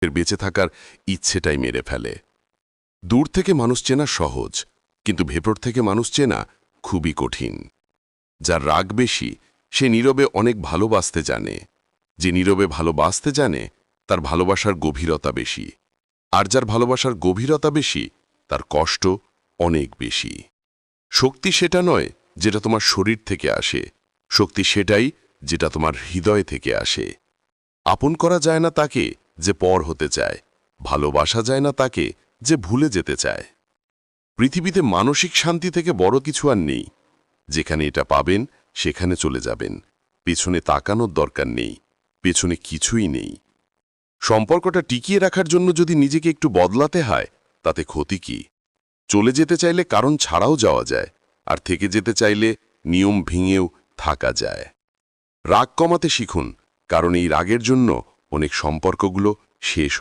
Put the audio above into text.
এর বেঁচে থাকার ইচ্ছেটাই মেরে ফেলে। দূর থেকে মানুষ চেনা সহজ, কিন্তু ভেতর থেকে মানুষ চেনা খুবই কঠিন। যার রাগ বেশি সে নীরবে অনেক ভালোবাসতে জানে। যে নীরবে ভালোবাসতে জানে তার ভালোবাসার গভীরতা বেশি। আর যার ভালোবাসার গভীরতা বেশি তার কষ্ট অনেক বেশি। শক্তি সেটা নয় যেটা তোমার শরীর থেকে আসে, শক্তি সেটাই যেটা তোমার হৃদয় থেকে আসে। আপন করা যায় না তাকে যে পর হতে চায়, ভালোবাসা যায় না তাকে যে ভুলে যেতে চায়। পৃথিবীতে মানসিক শান্তি থেকে বড় কিছু আর নেই। যেখানে এটা পাবেন সেখানে চলে যাবেন, পেছনে তাকানোর দরকার নেই, পেছনে কিছুই নেই। সম্পর্কটা টিকিয়ে রাখার জন্য যদি নিজেকে একটু বদলাতে হয় তাতে ক্ষতি কি? চলে যেতে চাইলে কারণ ছাড়াও যাওয়া যায়, আর থেকে যেতে চাইলে নিয়ম ভেঙেও থাকা যায়। রাগ কমাতে শিখুন, কারণ এই রাগের জন্য অনেক সম্পর্কগুলো শেষ